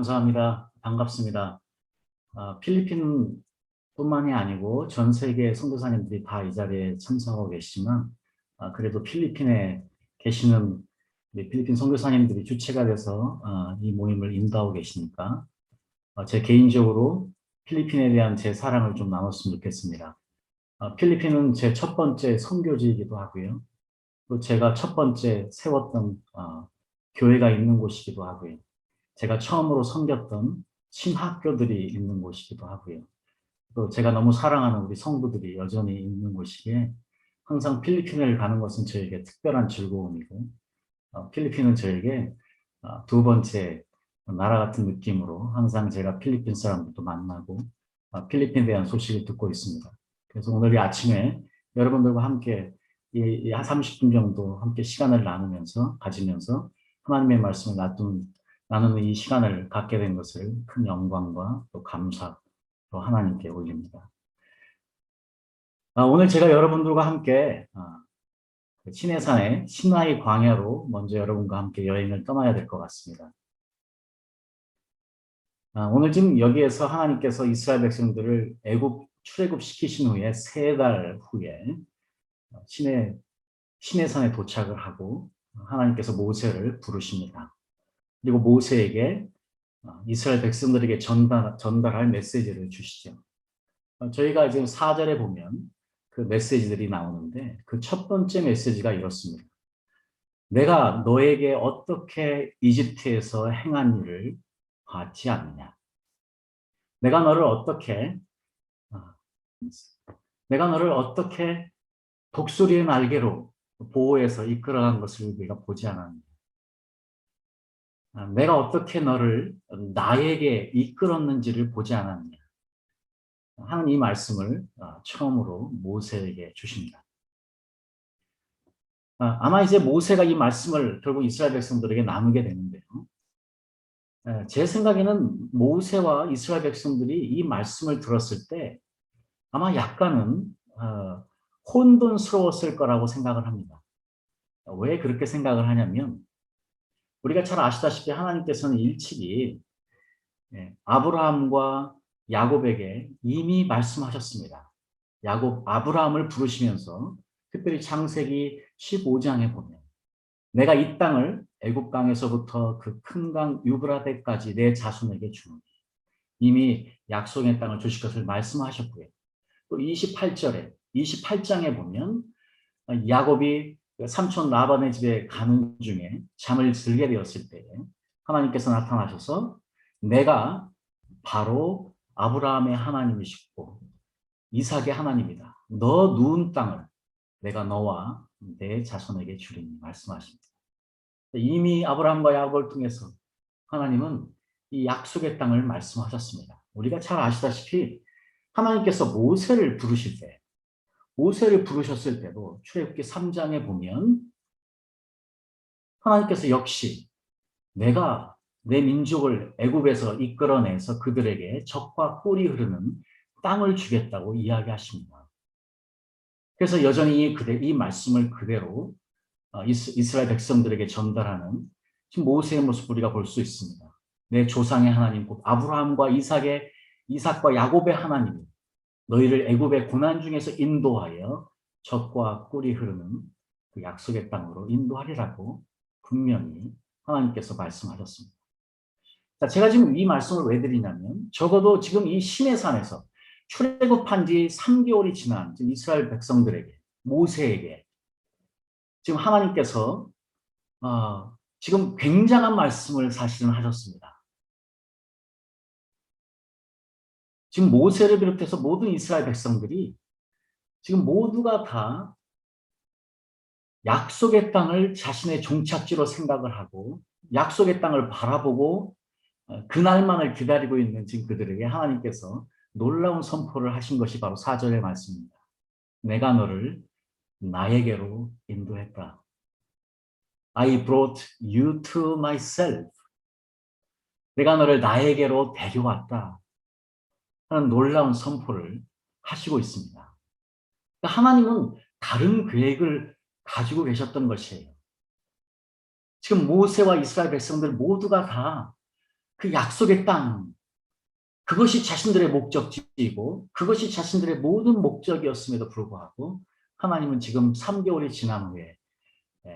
감사합니다. 반갑습니다. 필리핀뿐만이 아니고 전 세계 선교사님들이 다 이 자리에 참석하고 계시지만, 그래도 필리핀에 계시는 우리 필리핀 선교사님들이 주체가 돼서 이 모임을 인도하고 계시니까 제 개인적으로 필리핀에 대한 제 사랑을 좀 나눴으면 좋겠습니다. 필리핀은 제 첫 번째 선교지이기도 하고요. 또 제가 첫 번째 세웠던 교회가 있는 곳이기도 하고요. 제가 처음으로 섬겼던 신학교들이 있는 곳이기도 하고요. 또 제가 너무 사랑하는 우리 성도들이 여전히 있는 곳이기에 항상 필리핀을 가는 것은 저에게 특별한 즐거움이고, 필리핀은 저에게 두 번째 나라 같은 느낌으로 항상 제가 필리핀 사람들도 만나고 필리핀에 대한 소식을 듣고 있습니다. 그래서 오늘 이 아침에 여러분들과 함께 한 30분 정도 함께 시간을 가지면서 하나님의 말씀을 나누는 이 시간을 갖게 된 것을 큰 영광과 또 감사, 또 하나님께 올립니다. 오늘 제가 여러분들과 함께 시내산의 신화의 광야로 먼저 여러분과 함께 여행을 떠나야 될 것 같습니다. 오늘 지금 여기에서 하나님께서 이스라엘 백성들을 출애굽시키신 후에 3달 후에 시내산에 도착을 하고 하나님께서 모세를 부르십니다. 그리고 모세에게 이스라엘 백성들에게 전달할 메시지를 주시죠. 저희가 지금 4절에 보면 그 메시지들이 나오는데 그 첫 번째 메시지가 이렇습니다. 내가 너에게 어떻게 이집트에서 행한 일을 봤지 않느냐. 내가 너를 어떻게 독수리의 날개로 보호해서 이끌어간 것을 우리가 보지 않았느냐. 내가 어떻게 너를 나에게 이끌었는지를 보지 않았느냐 하는 이 말씀을 처음으로 모세에게 주십니다. 아마 이제 모세가 이 말씀을 결국 이스라엘 백성들에게 나누게 되는데요. 제 생각에는 모세와 이스라엘 백성들이 이 말씀을 들었을 때 아마 약간은 혼돈스러웠을 거라고 생각을 합니다. 왜 그렇게 생각을 하냐면 우리가 잘 아시다시피 하나님께서는 일찍이 아브라함과 야곱에게 이미 말씀하셨습니다. 아브라함을 부르시면서 특별히 창세기 15장에 보면 내가 이 땅을 애굽 강에서부터 그 큰 강 유브라데까지 내 자손에게 주노니 이미 약속의 땅을 주실 것을 말씀하셨고요. 또 28장에 보면 야곱이 삼촌 라반의 집에 가는 중에 잠을 들게 되었을 때 하나님께서 나타나셔서 내가 바로 아브라함의 하나님이시고 이삭의 하나님이다. 너 누운 땅을 내가 너와 내 자손에게 주리니 말씀하십니다. 이미 아브라함과 야곱을 통해서 하나님은 이 약속의 땅을 말씀하셨습니다. 우리가 잘 아시다시피 하나님께서 모세를 부르셨을 때도 출애굽기 3장에 보면 하나님께서 역시 내가 내 민족을 애굽에서 이끌어내서 그들에게 젖과 꿀이 흐르는 땅을 주겠다고 이야기하십니다. 그래서 여전히 이 말씀을 그대로 이스라엘 백성들에게 전달하는 지금 모세의 모습 우리가 볼 수 있습니다. 내 조상의 하나님 곧 아브라함과 이삭과 야곱의 하나님이 너희를 애굽의 고난 중에서 인도하여 젖과 꿀이 흐르는 그 약속의 땅으로 인도하리라고 분명히 하나님께서 말씀하셨습니다. 자, 제가 지금 이 말씀을 왜 드리냐면 적어도 지금 이 시내산에서 출애굽한 지 3개월이 지난 이스라엘 백성들에게 모세에게 지금 하나님께서 지금 굉장한 말씀을 사실은 하셨습니다. 지금 모세를 비롯해서 모든 이스라엘 백성들이 지금 모두가 다 약속의 땅을 자신의 종착지로 생각을 하고 약속의 땅을 바라보고 그날만을 기다리고 있는 지금 그들에게 하나님께서 놀라운 선포를 하신 것이 바로 4절의 말씀입니다. 내가 너를 나에게로 인도했다. I brought you to myself. 내가 너를 나에게로 데려왔다. 하는 놀라운 선포를 하시고 있습니다. 그러니까 하나님은 다른 계획을 가지고 계셨던 것이에요. 지금 모세와 이스라엘 백성들 모두가 다 그 약속의 땅, 그것이 자신들의 목적지이고 그것이 자신들의 모든 목적이었음에도 불구하고 하나님은 지금 3개월이 지난 후에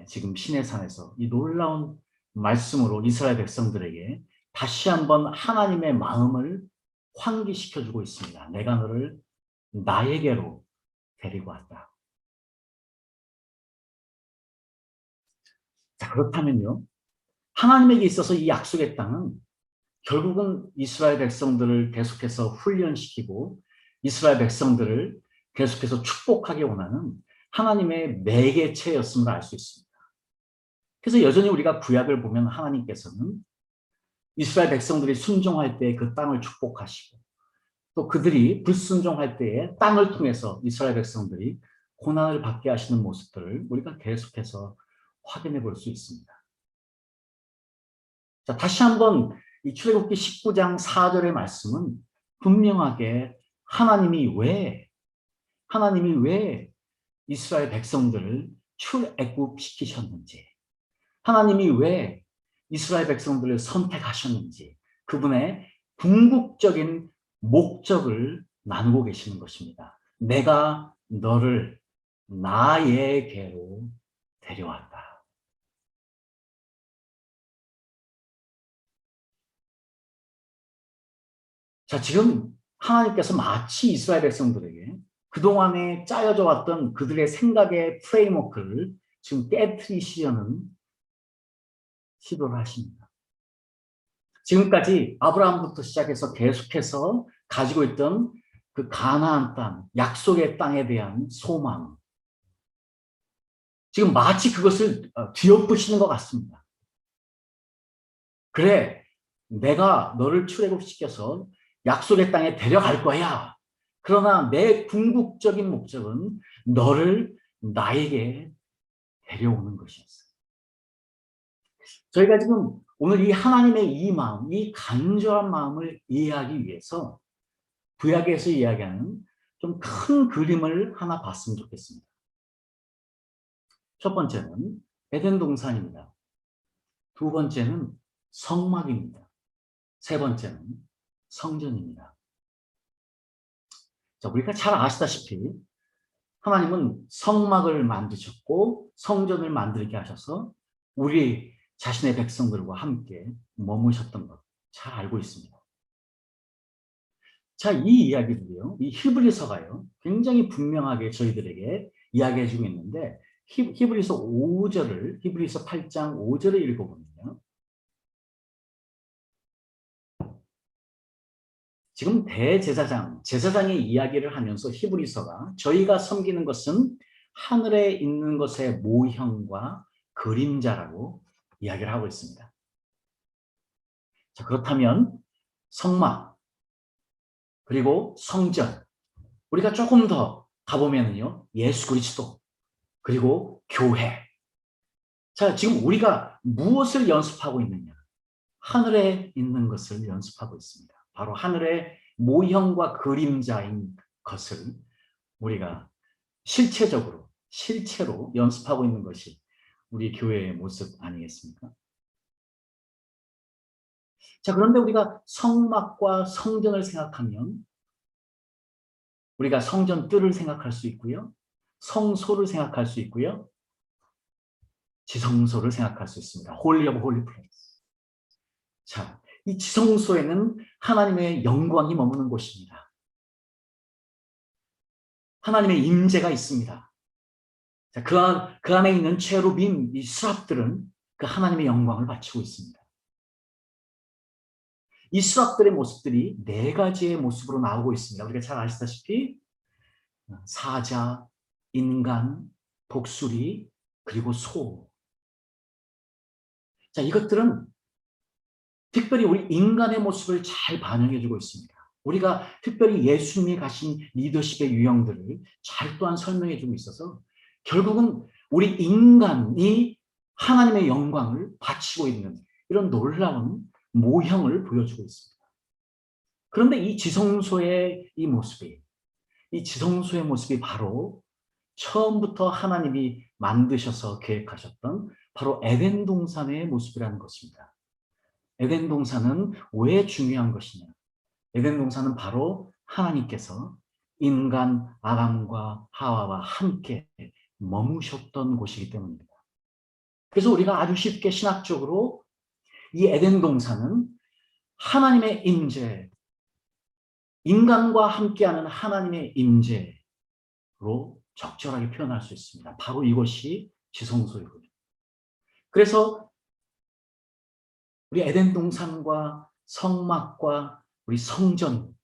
지금 시내산에서 이 놀라운 말씀으로 이스라엘 백성들에게 다시 한번 하나님의 마음을 환기시켜주고 있습니다. 내가 너를 나에게로 데리고 왔다. 자, 그렇다면요. 하나님에게 있어서 이 약속의 땅은 결국은 이스라엘 백성들을 계속해서 훈련시키고 이스라엘 백성들을 계속해서 축복하기 원하는 하나님의 매개체였음을 알 수 있습니다. 그래서 여전히 우리가 구약을 보면 하나님께서는 이스라엘 백성들이 순종할 때 그 땅을 축복하시고 또 그들이 불순종할 때에 땅을 통해서 이스라엘 백성들이 고난을 받게 하시는 모습들을 우리가 계속해서 확인해 볼 수 있습니다. 자, 다시 한번 이 출애굽기 19장 4절의 말씀은 분명하게 하나님이 왜 이스라엘 백성들을 출애굽시키셨는지, 하나님이 왜 이스라엘 백성들을 선택하셨는지 그분의 궁극적인 목적을 나누고 계시는 것입니다. 내가 너를 나에게로 데려왔다. 자, 지금 하나님께서 마치 이스라엘 백성들에게 그동안에 짜여져 왔던 그들의 생각의 프레임워크를 지금 깨트리시려는 시도를 하십니다. 지금까지 아브라함부터 시작해서 계속해서 가지고 있던 그 가나안 땅, 약속의 땅에 대한 소망, 지금 마치 그것을 뒤엎으시는 것 같습니다. 그래, 내가 너를 출애굽시켜서 약속의 땅에 데려갈 거야. 그러나 내 궁극적인 목적은 너를 나에게 데려오는 것이었어요. 저희가 지금 오늘 이 하나님의 이 마음, 이 간절한 마음을 이해하기 위해서 구약에서 이야기하는 좀 큰 그림을 하나 봤으면 좋겠습니다. 첫 번째는 에덴 동산입니다. 두 번째는 성막입니다. 세 번째는 성전입니다. 자, 우리가 잘 아시다시피 하나님은 성막을 만드셨고 성전을 만들게 하셔서 우리 자신의 백성들과 함께 머무셨던 것 잘 알고 있습니다. 자, 이 이야기들이요, 이 히브리서가요, 굉장히 분명하게 저희들에게 이야기해주고 있는데 히브리서 5절을 히브리서 8장 5절을 읽어보면요. 지금 제사장의 이야기를 하면서 히브리서가 저희가 섬기는 것은 하늘에 있는 것의 모형과 그림자라고 이야기를 하고 있습니다. 자, 그렇다면 성막 그리고 성전, 우리가 조금 더 가보면요, 예수 그리스도 그리고 교회. 자, 지금 우리가 무엇을 연습하고 있느냐? 하늘에 있는 것을 연습하고 있습니다. 바로 하늘의 모형과 그림자인 것을 우리가 실체로 연습하고 있는 것이 우리 교회의 모습 아니겠습니까? 자, 그런데 우리가 성막과 성전을 생각하면 우리가 성전 뜰을 생각할 수 있고요. 성소를 생각할 수 있고요. 지성소를 생각할 수 있습니다. 홀리 오브 홀리 플레이스. 자, 이 지성소에는 하나님의 영광이 머무는 곳입니다. 하나님의 임재가 있습니다. 자, 그 안에 있는 체루빔, 이 수랍들은 그 하나님의 영광을 바치고 있습니다. 이 수랍들의 모습들이 네 가지의 모습으로 나오고 있습니다. 우리가 잘 아시다시피 사자, 인간, 독수리, 그리고 소. 자, 이것들은 특별히 우리 인간의 모습을 잘 반영해주고 있습니다. 우리가 특별히 예수님이 가신 리더십의 유형들을 잘 또한 설명해주고 있어서 결국은 우리 인간이 하나님의 영광을 바치고 있는 이런 놀라운 모형을 보여주고 있습니다. 그런데 이 지성소의 모습이 바로 처음부터 하나님이 만드셔서 계획하셨던 바로 에덴 동산의 모습이라는 것입니다. 에덴 동산은 왜 중요한 것이냐? 에덴 동산은 바로 하나님께서 인간 아담과 하와와 함께 머무셨던 곳이기 때문입니다. 그래서 우리가 아주 쉽게 신학적으로 이 에덴 동산은 하나님의 임재, 인간과 함께하는 하나님의 임재로 적절하게 표현할 수 있습니다. 바로 이것이 지성소이거든요. 그래서 우리 에덴 동산과 성막과 우리 성전,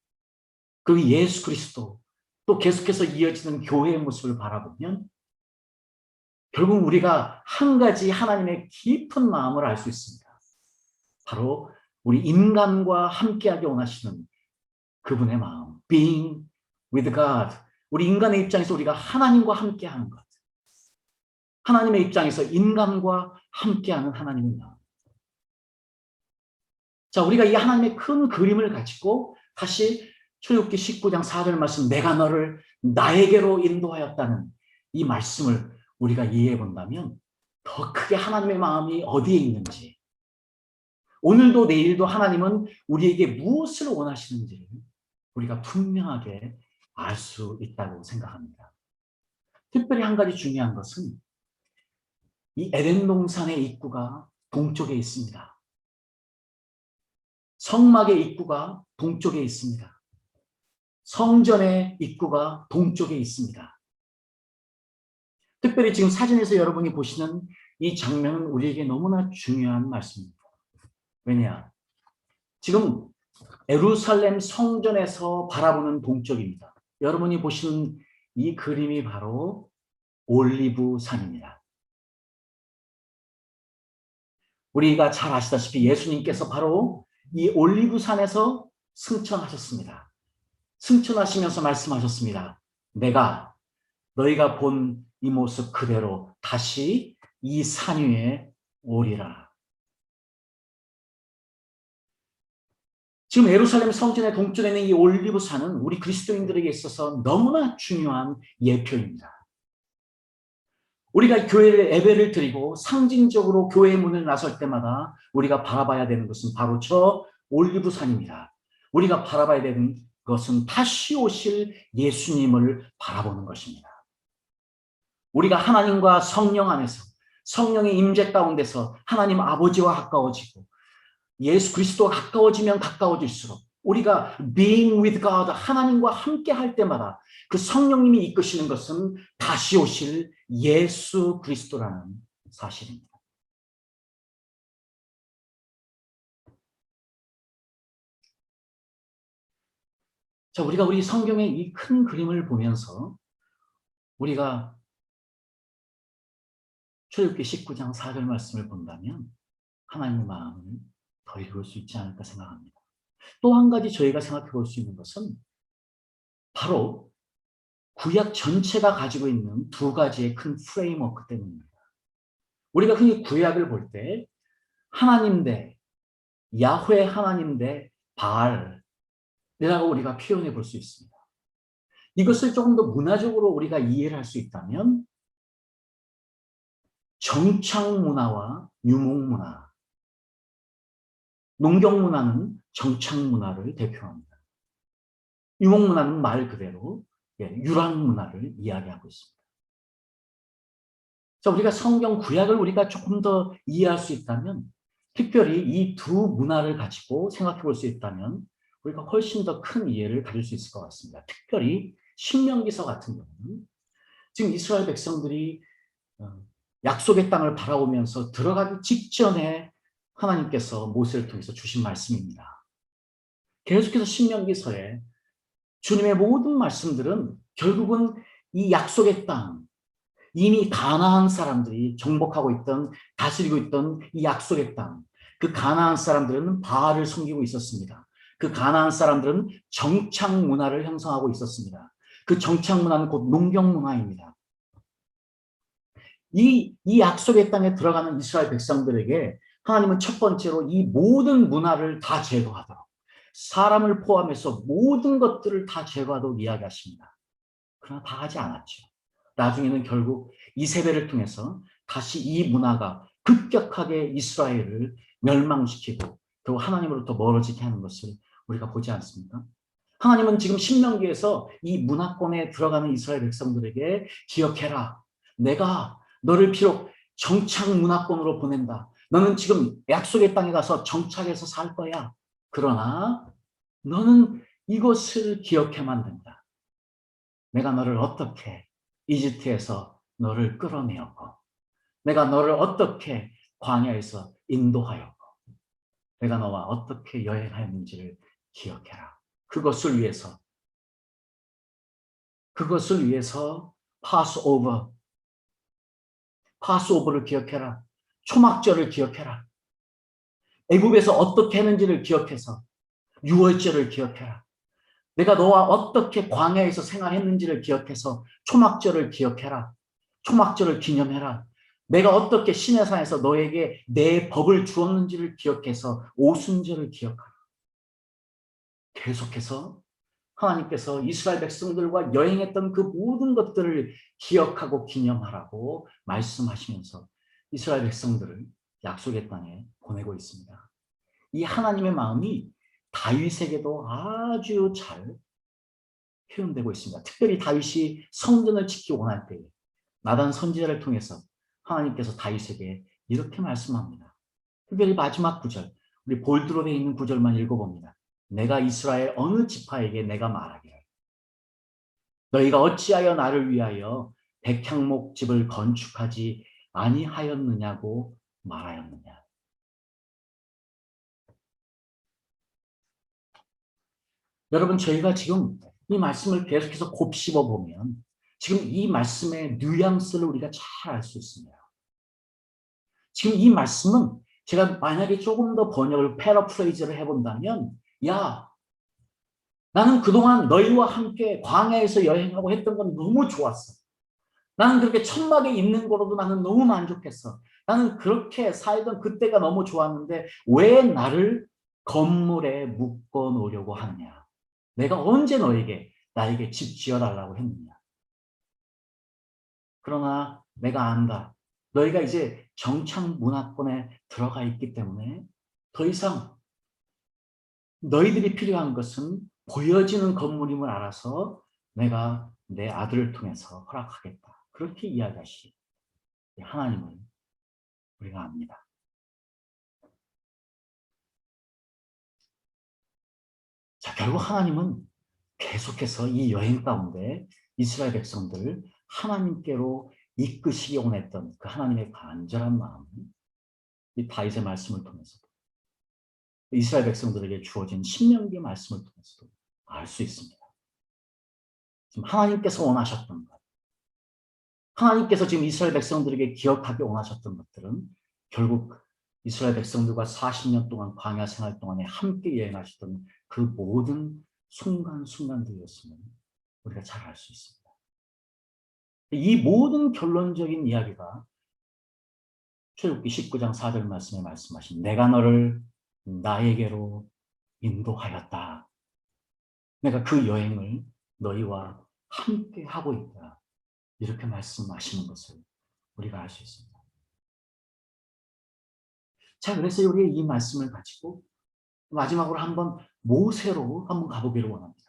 그리고 예수 그리스도, 또 계속해서 이어지는 교회의 모습을 바라보면 결국 우리가 한 가지 하나님의 깊은 마음을 알 수 있습니다. 바로 우리 인간과 함께하기 원하시는 그분의 마음, being with God. 우리 인간의 입장에서 우리가 하나님과 함께하는 것. 하나님의 입장에서 인간과 함께하는 하나님의 마음. 자, 우리가 이 하나님의 큰 그림을 가지고 다시 출애굽기 19장 4절 말씀, 내가 너를 나에게로 인도하였다는 이 말씀을 우리가 이해해 본다면 더 크게 하나님의 마음이 어디에 있는지, 오늘도 내일도 하나님은 우리에게 무엇을 원하시는지를 우리가 분명하게 알 수 있다고 생각합니다. 특별히 한 가지 중요한 것은 이 에덴 동산의 입구가 동쪽에 있습니다. 성막의 입구가 동쪽에 있습니다. 성전의 입구가 동쪽에 있습니다. 특별히 지금 사진에서 여러분이 보시는 이 장면은 우리에게 너무나 중요한 말씀입니다. 왜냐? 지금 예루살렘 성전에서 바라보는 동쪽입니다. 여러분이 보시는 이 그림이 바로 올리브 산입니다. 우리가 잘 아시다시피 예수님께서 바로 이 올리브 산에서 승천하셨습니다. 승천하시면서 말씀하셨습니다. 내가 너희가 본 이 모습 그대로 다시 이 산 위에 오리라. 지금 예루살렘 성전의 동쪽에 있는 이 올리브 산은 우리 그리스도인들에게 있어서 너무나 중요한 예표입니다. 우리가 교회를 예배를 드리고 상징적으로 교회의 문을 나설 때마다 우리가 바라봐야 되는 것은 바로 저 올리브 산입니다. 우리가 바라봐야 되는 것은 다시 오실 예수님을 바라보는 것입니다. 우리가 하나님과 성령 안에서 성령의 임재 가운데서 하나님 아버지와 가까워지고 예수 그리스도와 가까워지면 가까워질수록 우리가 being with God, 하나님과 함께 할 때마다 그 성령님이 이끄시는 것은 다시 오실 예수 그리스도라는 사실입니다. 자, 우리가 우리 성경의 이 큰 그림을 보면서 우리가 출애굽기 19장 4절 말씀을 본다면 하나님의 마음을 더 읽을 수 있지 않을까 생각합니다. 또 한 가지 저희가 생각해 볼 수 있는 것은 바로 구약 전체가 가지고 있는 두 가지의 큰 프레임워크 때문입니다. 우리가 흔히 구약을 볼 때 하나님 대 야훼 하나님 대 바알이라고 우리가 표현해 볼 수 있습니다. 이것을 조금 더 문화적으로 우리가 이해를 할 수 있다면 정착 문화와 유목 문화, 농경 문화는 정착 문화를 대표합니다. 유목 문화는 말 그대로 유랑 문화를 이야기하고 있습니다. 자, 우리가 성경 구약을 우리가 조금 더 이해할 수 있다면, 특별히 이 두 문화를 가지고 생각해 볼 수 있다면 우리가 훨씬 더 큰 이해를 가질 수 있을 것 같습니다. 특별히 신명기서 같은 경우는 지금 이스라엘 백성들이 약속의 땅을 바라보면서 들어가기 직전에 하나님께서 모세를 통해서 주신 말씀입니다. 계속해서 신명기서에 주님의 모든 말씀들은 결국은 이 약속의 땅, 이미 가나안 사람들이 정복하고 있던, 다스리고 있던 이 약속의 땅, 그 가나안 사람들은 바알을 섬기고 있었습니다. 그 가나안 사람들은 정착 문화를 형성하고 있었습니다. 그 정착 문화는 곧 농경 문화입니다. 이 약속의 땅에 들어가는 이스라엘 백성들에게 하나님은 첫 번째로 이 모든 문화를 다 제거하도록, 사람을 포함해서 모든 것들을 다 제거하도록 이야기하십니다. 그러나 다 하지 않았죠. 나중에는 결국 이세벨을 통해서 다시 이 문화가 급격하게 이스라엘을 멸망시키고 그리고 하나님으로부터 멀어지게 하는 것을 우리가 보지 않습니까? 하나님은 지금 신명기에서 이 문화권에 들어가는 이스라엘 백성들에게 기억해라. 내가 너를 비록 정착 문화권으로 보낸다. 너는 지금 약속의 땅에 가서 정착해서 살 거야. 그러나 너는 이것을 기억해만 된다. 내가 너를 어떻게 이집트에서 너를 끌어내었고, 내가 너를 어떻게 광야에서 인도하였고, 내가 너와 어떻게 여행하였는지를 기억해라. 그것을 위해서 파스오버를 기억해라. 초막절을 기억해라. 애굽에서 어떻게 했는지를 기억해서 유월절을 기억해라. 내가 너와 어떻게 광야에서 생활했는지를 기억해서 초막절을 기억해라. 초막절을 기념해라. 내가 어떻게 시내산에서 너에게 내 법을 주었는지를 기억해서 오순절을 기억하라. 계속해서 하나님께서 이스라엘 백성들과 여행했던 그 모든 것들을 기억하고 기념하라고 말씀하시면서 이스라엘 백성들을 약속의 땅에 보내고 있습니다. 이 하나님의 마음이 다윗에게도 아주 잘 표현되고 있습니다. 특별히 다윗이 성전을 짓기 원할 때에 나단 선지자를 통해서 하나님께서 다윗에게 이렇게 말씀합니다. 특별히 마지막 구절, 우리 볼드로 되어 있는 구절만 읽어봅니다. 내가 이스라엘 어느 지파에게 내가 말하기를 너희가 어찌하여 나를 위하여 백향목 집을 건축하지 아니하였느냐고 말하였느냐. 여러분, 저희가 지금 이 말씀을 계속해서 곱씹어 보면 지금 이 말씀의 뉘앙스를 우리가 잘 알 수 있습니다. 지금 이 말씀은 제가 만약에 조금 더 번역을 패러프레이즈를 해본다면, 야, 나는 그동안 너희와 함께 광야에서 여행하고 했던 건 너무 좋았어. 나는 그렇게 천막에 있는 거로도 나는 너무 만족했어. 나는 그렇게 살던 그때가 너무 좋았는데 왜 나를 건물에 묶어 놓으려고 하느냐. 내가 언제 나에게 집 지어달라고 했느냐. 그러나 내가 안다. 너희가 이제 정착 문화권에 들어가 있기 때문에 더 이상 너희들이 필요한 것은 보여지는 건물임을 알아서 내가 내 아들을 통해서 허락하겠다. 그렇게 이야기하시 하나님을 우리가 압니다. 자, 결국 하나님은 계속해서 이 여행 가운데 이스라엘 백성들을 하나님께로 이끄시기 원했던 그 하나님의 간절한 마음을 이 다윗의 말씀을 통해서도 이스라엘 백성들에게 주어진 신명기의 말씀을 통해서도 알 수 있습니다. 지금 하나님께서 원하셨던 것, 하나님께서 지금 이스라엘 백성들에게 기억하기 원하셨던 것들은 결국 이스라엘 백성들과 40년 동안 광야 생활 동안에 함께 여행하시던 그 모든 순간순간들이었음을 우리가 잘 알 수 있습니다. 이 모든 결론적인 이야기가 출애굽기 19장 4절 말씀에 말씀하신 내가 너를 나에게로 인도하였다. 내가 그 여행을 너희와 함께 하고 있다. 이렇게 말씀하시는 것을 우리가 알 수 있습니다. 자, 그래서 우리 이 말씀을 가지고 마지막으로 한번 모세로 한번 가보기를 원합니다.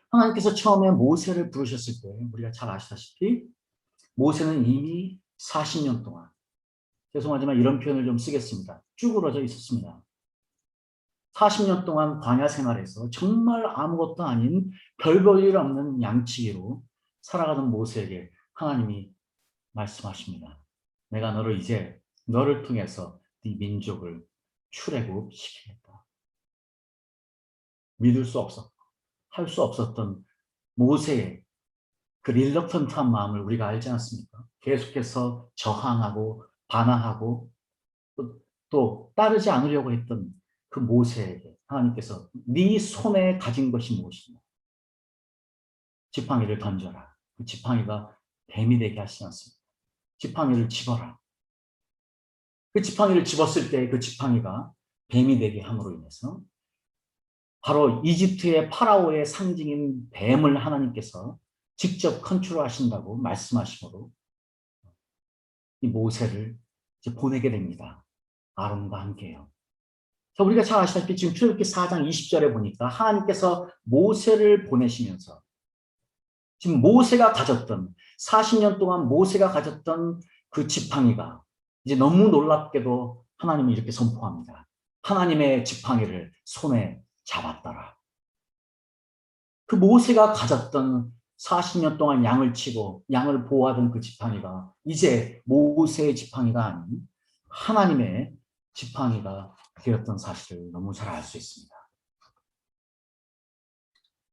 하나님께서 처음에 모세를 부르셨을 때 우리가 잘 아시다시피 모세는 이미 40년 동안, 죄송하지만 이런 표현을 좀 쓰겠습니다. 쭈그러져 있었습니다. 40년 동안 광야 생활에서 정말 아무것도 아닌 별 볼 일 없는 양치기로 살아가는 모세에게 하나님이 말씀하십니다. 내가 너를 통해서 네 민족을 출애굽시키겠다. 믿을 수 없었고 할 수 없었던 모세의 그 릴럭턴트한 마음을 우리가 알지 않습니까? 계속해서 저항하고 반항하고 또 따르지 않으려고 했던 그 모세에게 하나님께서 네 손에 가진 것이 무엇이냐? 지팡이를 던져라. 그 지팡이가 뱀이 되게 하시지 않습니까? 지팡이를 집어라. 그 지팡이를 집었을 때 그 지팡이가 뱀이 되게 함으로 인해서 바로 이집트의 파라오의 상징인 뱀을 하나님께서 직접 컨트롤하신다고 말씀하시므로 이 모세를 이제 보내게 됩니다. 아론과 함께해요. 자, 우리가 잘 아시다시피 지금 출애굽기 4장 20절에 보니까 하나님께서 모세를 보내시면서 지금 모세가 가졌던 40년 동안 모세가 가졌던 그 지팡이가 이제 너무 놀랍게도 하나님이 이렇게 선포합니다. 하나님의 지팡이를 손에 잡았더라. 그 모세가 가졌던 40년 동안 양을 치고 양을 보호하던 그 지팡이가 이제 모세의 지팡이가 아닌 하나님의 지팡이가 되었던 사실을 너무 잘 알 수 있습니다.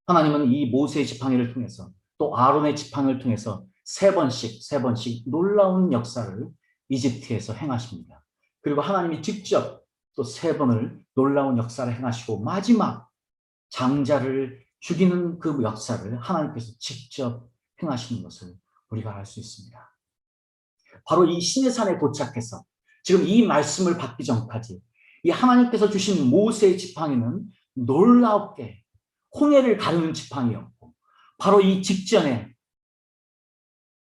하나님은 이 모세의 지팡이를 통해서 또 아론의 지팡이를 통해서 세 번씩 놀라운 역사를 이집트에서 행하십니다. 그리고 하나님이 직접 또 세 번을 놀라운 역사를 행하시고 마지막 장자를 죽이는 그 역사를 하나님께서 직접 행하시는 것을 우리가 알 수 있습니다. 바로 이 시내산에 도착해서 지금 이 말씀을 받기 전까지 이 하나님께서 주신 모세의 지팡이는 놀랍게 홍해를 가르는 지팡이였고 바로 이 직전에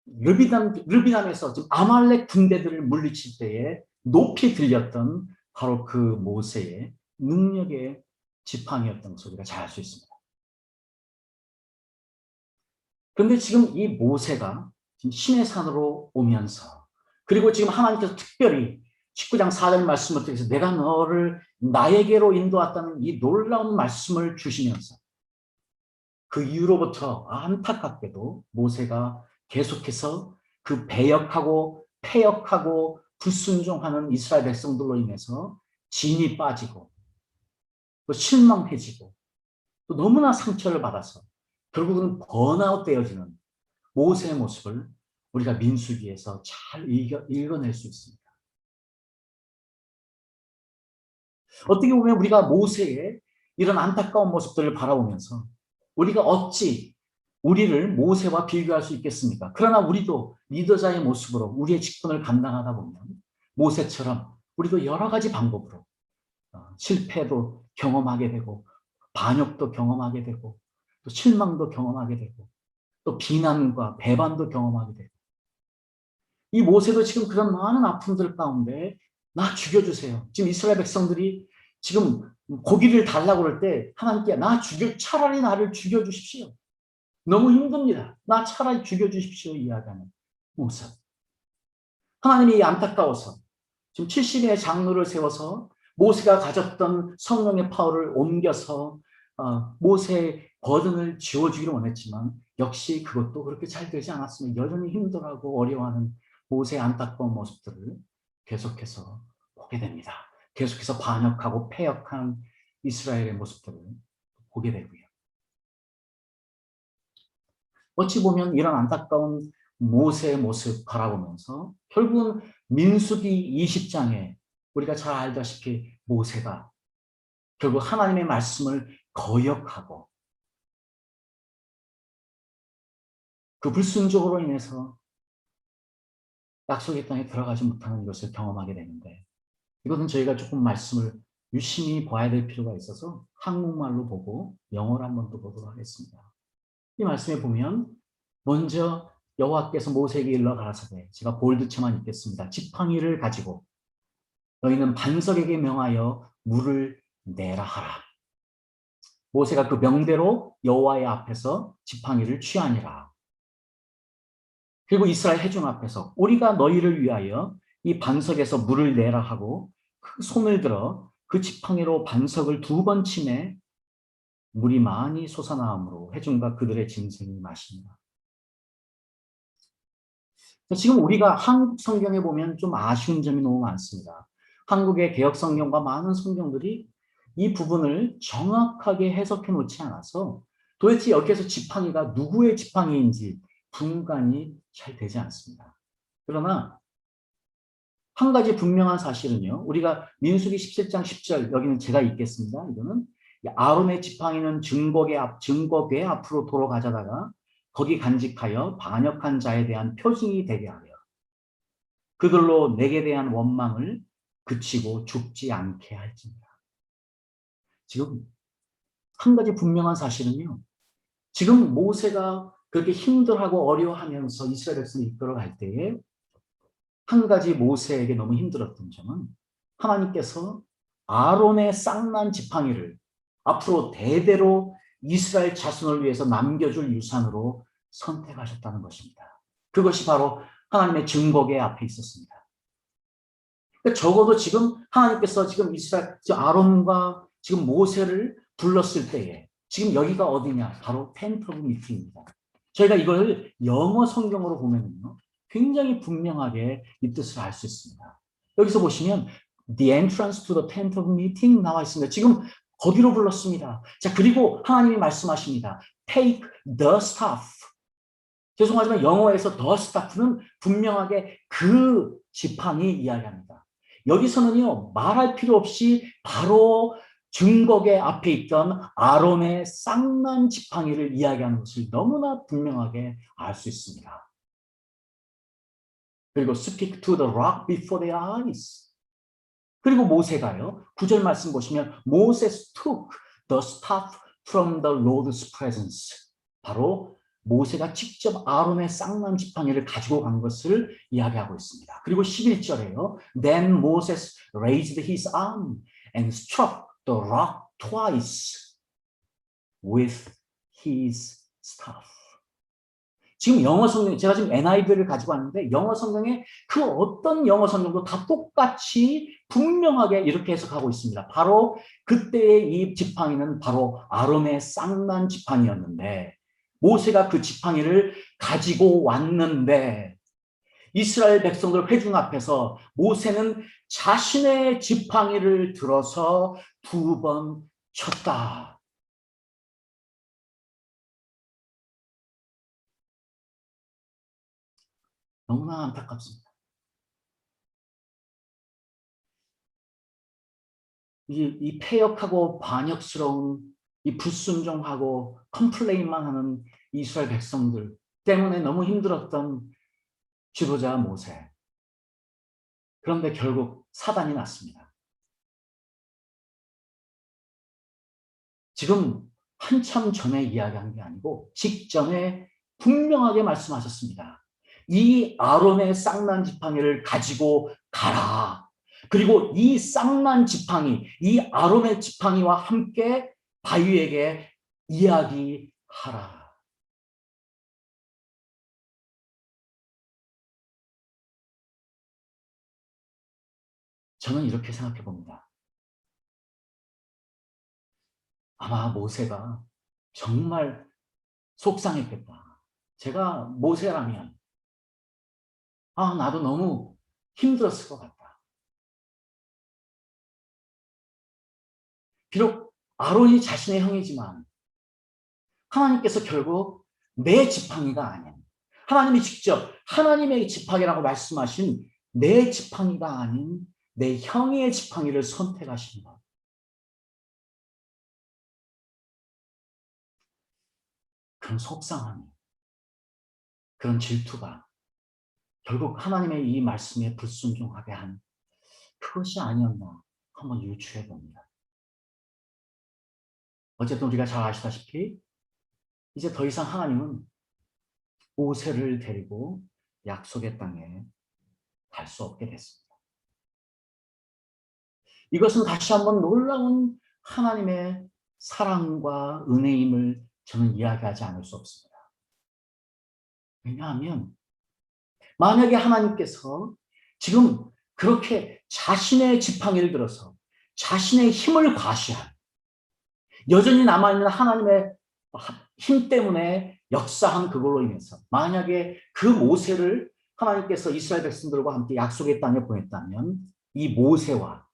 르비담에서 지금 아말렉 군대들을 물리칠 때에 높이 들렸던 바로 그 모세의 능력의 지팡이였던 것을 우리가 잘 알 수 있습니다. 그런데 지금 이 모세가 지금 시내산으로 오면서 그리고 지금 하나님께서 특별히 19장 4절 말씀을 통해서 내가 너를 나에게로 인도했다는 이 놀라운 말씀을 주시면서 그 이후로부터 안타깝게도 모세가 계속해서 그 배역하고 패역하고 불순종하는 이스라엘 백성들로 인해서 진이 빠지고 또 실망해지고 또 너무나 상처를 받아서 결국은 번아웃 되어지는 모세의 모습을 우리가 민수기에서 잘 읽어낼 수 있습니다. 어떻게 보면 우리가 모세의 이런 안타까운 모습들을 바라보면서 우리가 어찌 우리를 모세와 비교할 수 있겠습니까? 그러나 우리도 리더자의 모습으로 우리의 직분을 감당하다 보면 모세처럼 우리도 여러 가지 방법으로 실패도 경험하게 되고 반역도 경험하게 되고 또 실망도 경험하게 되고 또 비난과 배반도 경험하게 되고 이 모세도 지금 그런 많은 아픔들 가운데 나 죽여주세요. 지금 이스라엘 백성들이 지금 고기를 달라고 그럴 때 하나님께 차라리 나를 죽여주십시오. 너무 힘듭니다. 나 차라리 죽여주십시오. 이야기하는 모습. 하나님이 안타까워서 지금 70인의 장로를 세워서 모세가 가졌던 성령의 파워를 옮겨서 모세의 버든을 지워주기를 원했지만 역시 그것도 그렇게 잘 되지 않았으면 여전히 힘들어하고 어려워하는 모세의 안타까운 모습들을 계속해서 보게 됩니다. 계속해서 반역하고 패역한 이스라엘의 모습들을 보게 되고요. 어찌 보면 이런 안타까운 모세의 모습 바라보면서 결국은 민수기 20장에 우리가 잘 알다시피 모세가 결국 하나님의 말씀을 거역하고 그 불순종으로 인해서 약속의 땅에 들어가지 못하는 것을 경험하게 되는데 이것은 저희가 조금 말씀을 유심히 봐야 될 필요가 있어서 한국말로 보고 영어로 한번 또 보도록 하겠습니다. 이 말씀에 보면 먼저 여호와께서 모세에게 일러 가라사대 제가 볼드체만 읽겠습니다. 지팡이를 가지고 너희는 반석에게 명하여 물을 내라 하라. 모세가 그 명대로 여호와의 앞에서 지팡이를 취하니라. 그리고 이스라엘 회중 앞에서 우리가 너희를 위하여 이 반석에서 물을 내라 하고 그 손을 들어 그 지팡이로 반석을 2번 치매 물이 많이 솟아나므로 회중과 그들의 짐승이 마십니다. 지금 우리가 한국 성경에 보면 좀 아쉬운 점이 너무 많습니다. 한국의 개혁 성경과 많은 성경들이 이 부분을 정확하게 해석해 놓지 않아서 도대체 여기에서 지팡이가 누구의 지팡이인지 분간이 잘 되지 않습니다. 그러나 한 가지 분명한 사실은요. 우리가 민수기 17장 10절 여기는 제가 읽겠습니다. 이거는 아론의 지팡이는 증거궤 앞으로 도로 가져다가 거기 간직하여 반역한 자에 대한 표징이 되게 하려 그들로 내게 대한 원망을 그치고 죽지 않게 할지니라. 지금 한 가지 분명한 사실은요. 지금 모세가 그렇게 힘들어하고 어려워하면서 이스라엘 백성을 이끌어갈 때에 한 가지 모세에게 너무 힘들었던 점은 하나님께서 아론의 쌍난 지팡이를 앞으로 대대로 이스라엘 자손을 위해서 남겨줄 유산으로 선택하셨다는 것입니다. 그것이 바로 하나님의 증거계 앞에 있었습니다. 그러니까 적어도 지금 하나님께서 지금 이스라엘 아론과 지금 모세를 불렀을 때에 지금 여기가 어디냐? 바로 텐트 오브 미팅입니다. 저희가 이걸 영어 성경으로 보면요, 굉장히 분명하게 이 뜻을 알 수 있습니다. 여기서 보시면 the entrance to the tent of meeting 나와 있습니다. 지금 거기로 불렀습니다. 자, 그리고 하나님이 말씀하십니다. Take the staff. 죄송하지만 영어에서 the staff는 분명하게 그 지팡이 이야기합니다. 여기서는요, 말할 필요 없이 바로 증거계 앞에 있던 아론의 쌍난 지팡이를 이야기하는 것을 너무나 분명하게 알 수 있습니다. 그리고 speak to the rock before their eyes. 그리고 모세가요, 9절 말씀 보시면 Moses took the staff from the Lord's presence. 바로 모세가 직접 아론의 쌍난 지팡이를 가지고 간 것을 이야기하고 있습니다. 그리고 11절에요. Then Moses raised his arm and struck the rock twice with his staff. 지금 영어 성경, 제가 지금 NIV를 가지고 왔는데 영어 성경에 그 어떤 영어 성경도 다 똑같이 분명하게 이렇게 해석하고 있습니다. 바로 그때의 이 지팡이는 바로 아론의 쌍난 지팡이였는데 모세가 그 지팡이를 가지고 왔는데 이스라엘 백성들 회중 앞에서 모세는 자신의 지팡이를 들어서 2번 쳤다. 너무나 안타깝습니다. 이 패역하고 반역스러운 이 불순종하고 컴플레인만 하는 이스라엘 백성들 때문에 너무 힘들었던 지도자 모세. 그런데 결국 사단이 났습니다. 지금 한참 전에 이야기한 게 아니고 직전에 분명하게 말씀하셨습니다. 이 아론의 쌍난 지팡이를 가지고 가라. 그리고 이 쌍난 지팡이, 이 아론의 지팡이와 함께 바위에게 이야기하라. 저는 이렇게 생각해 봅니다. 아마 모세가 정말 속상했겠다. 제가 모세라면 나도 너무 힘들었을 것 같다. 비록 아론이 자신의 형이지만 하나님께서 결국 내 지팡이가 아닌, 하나님이 직접 하나님의 지팡이라고 말씀하신 내 지팡이가 아닌 내 형의 지팡이를 선택하신 것. 그런 속상함이, 그런 질투가 결국 하나님의 이 말씀에 불순종하게 한 그것이 아니었나 한번 유추해 봅니다. 어쨌든 우리가 잘 아시다시피 이제 더 이상 하나님은 모세를 데리고 약속의 땅에 갈 수 없게 됐습니다. 이것은 다시 한번 놀라운 하나님의 사랑과 은혜임을 저는 이야기하지 않을 수 없습니다. 왜냐하면 만약에 하나님께서 지금 그렇게 자신의 지팡이를 들어서 자신의 힘을 과시한 여전히 남아있는 하나님의 힘 때문에 역사한 그걸로 인해서 만약에 그 모세를 하나님께서 이스라엘 백성들과 함께 약속의 땅에 보냈다면 이 모세와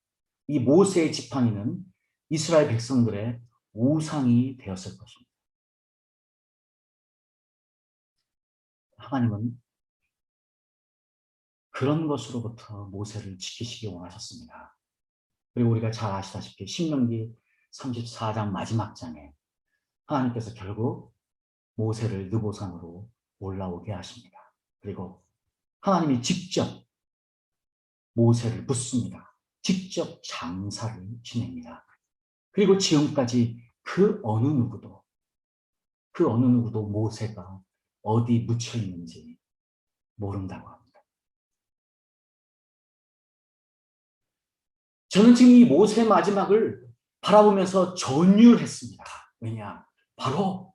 이 모세의 지팡이는 이스라엘 백성들의 우상이 되었을 것입니다. 하나님은 그런 것으로부터 모세를 지키시기 원하셨습니다. 그리고 우리가 잘 아시다시피 신명기 34장 마지막 장에 하나님께서 결국 모세를 느보산으로 올라오게 하십니다. 그리고 하나님이 직접 모세를 붙습니다. 직접 장사를 지냅니다. 그리고 지금까지 그 어느 누구도 모세가 어디 묻혀 있는지 모른다고 합니다. 저는 지금 이 모세의 마지막을 바라보면서 전율했습니다. 왜냐? 바로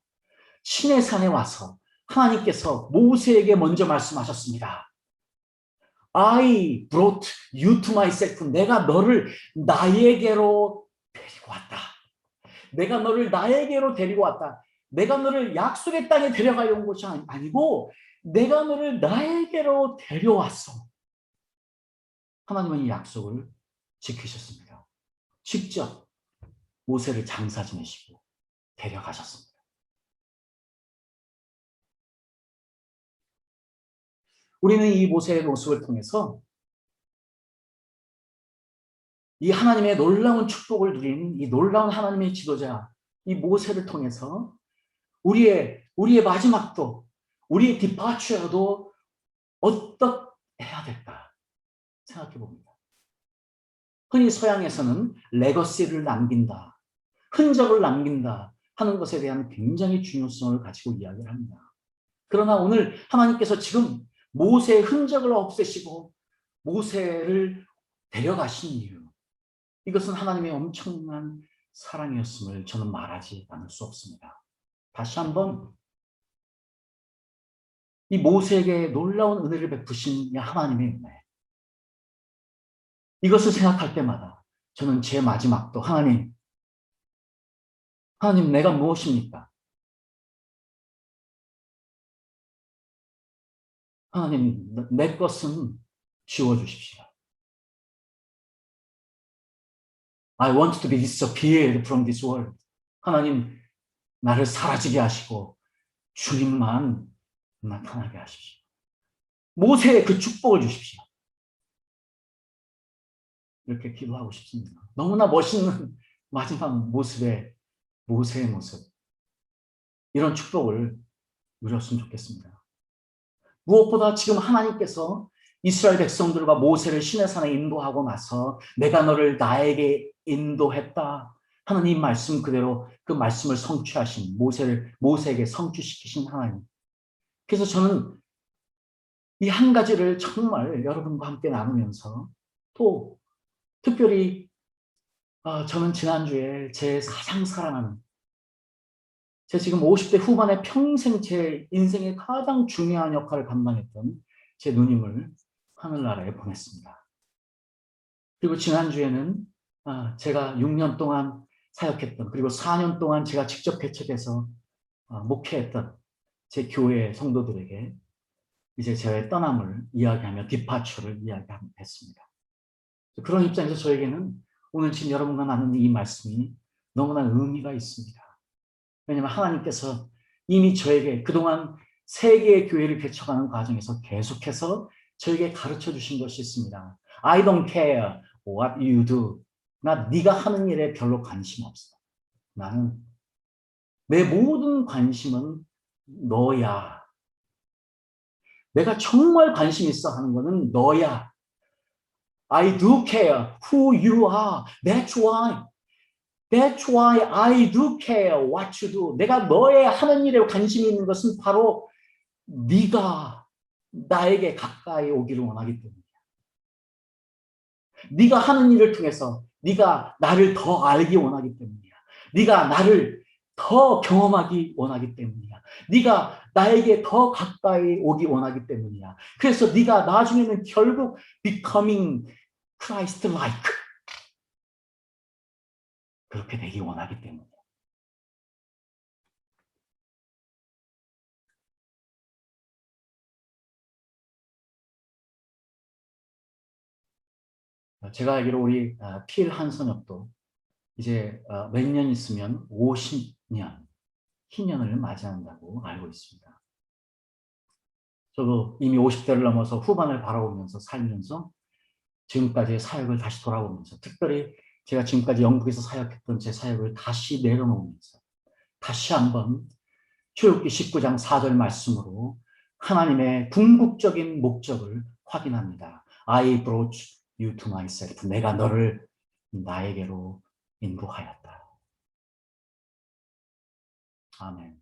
시내 산에 와서 하나님께서 모세에게 먼저 말씀하셨습니다. I brought you to myself. 내가 너를 나에게로 데리고 왔다. 내가 너를 나에게로 데리고 왔다. 내가 너를 약속의 땅에 데려가려 온 것이 아니고 내가 너를 나에게로 데려왔어. 하나님은 이 약속을 지키셨습니다. 직접 모세를 장사 지내시고 데려가셨습니다. 우리는 이 모세의 모습을 통해서 이 하나님의 놀라운 축복을 누린 이 놀라운 하나님의 지도자 이 모세를 통해서 우리의 마지막도 우리의 디파처도 어떻게 해야 될까 생각해 봅니다. 흔히 서양에서는 레거시를 남긴다, 흔적을 남긴다 하는 것에 대한 굉장히 중요성을 가지고 이야기를 합니다. 그러나 오늘 하나님께서 지금 모세의 흔적을 없애시고 모세를 데려가신 이유, 이것은 하나님의 엄청난 사랑이었음을 저는 말하지 않을 수 없습니다. 다시 한번 이 모세에게 놀라운 은혜를 베푸신 하나님의 은혜, 이것을 생각할 때마다 저는 제 마지막도 하나님 내가 무엇입니까? 하나님 내 것은 지워주십시오. I want to be disappeared from this world. 하나님 나를 사라지게 하시고 주님만 나타나게 하십시오. 모세의 그 축복을 주십시오. 이렇게 기도하고 싶습니다. 너무나 멋있는 마지막 모습의 모세의 모습. 이런 축복을 누렸으면 좋겠습니다. 무엇보다 지금 하나님께서 이스라엘 백성들과 모세를 시내산에 인도하고 나서 내가 너를 나에게 인도했다 하는 이 말씀 그대로 그 말씀을 성취하신 모세에게 성취시키신 하나님. 그래서 저는 이 한 가지를 정말 여러분과 함께 나누면서 또 특별히 저는 지난주에 제 가장 사랑하는 제 지금 50대 후반에 평생 제 인생의 가장 중요한 역할을 감당했던 제 누님을 하늘나라에 보냈습니다. 그리고 지난주에는 제가 6년 동안 사역했던 그리고 4년 동안 제가 직접 개척해서 목회했던 제 교회 성도들에게 이제 저의 떠남을 이야기하며 디파처를 이야기했습니다. 그런 입장에서 저에게는 오늘 지금 여러분과 나누는 이 말씀이 너무나 의미가 있습니다. 왜냐하면 하나님께서 이미 저에게 그동안 세 개의 교회를 개척하는 과정에서 계속해서 저에게 가르쳐 주신 것이 있습니다. I don't care what you do. 나 네가 하는 일에 별로 관심 없어. 나는 내 모든 관심은 너야. 내가 정말 관심 있어 하는 거는 너야. I do care who you are. That's why I do care what you do. 내가 너의 하는 일에 관심이 있는 것은 바로 네가 나에게 가까이 오기를 원하기 때문이야. 네가 하는 일을 통해서 네가 나를 더 알기 원하기 때문이야. 네가 나를 더 경험하기 원하기 때문이야. 네가 나에게 더 가까이 오기 원하기 때문이야. 그래서 네가 나중에는 결국 becoming Christ-like 그렇게 되기 원하기 때문이야. 제가 알기로 우리 필 한선엽도 이제 몇 년 있으면 50년, 희년을 맞이한다고 알고 있습니다. 저도 이미 50대를 넘어서 후반을 바라보면서 살면서 지금까지의 사역을 다시 돌아보면서 특별히 제가 지금까지 영국에서 사역했던 제 사역을 다시 내려놓으면서 다시 한번 출애굽기 19장 4절 말씀으로 하나님의 궁극적인 목적을 확인합니다. I brought you to myself. 내가 너를 나에게로 인도하였다. 아멘.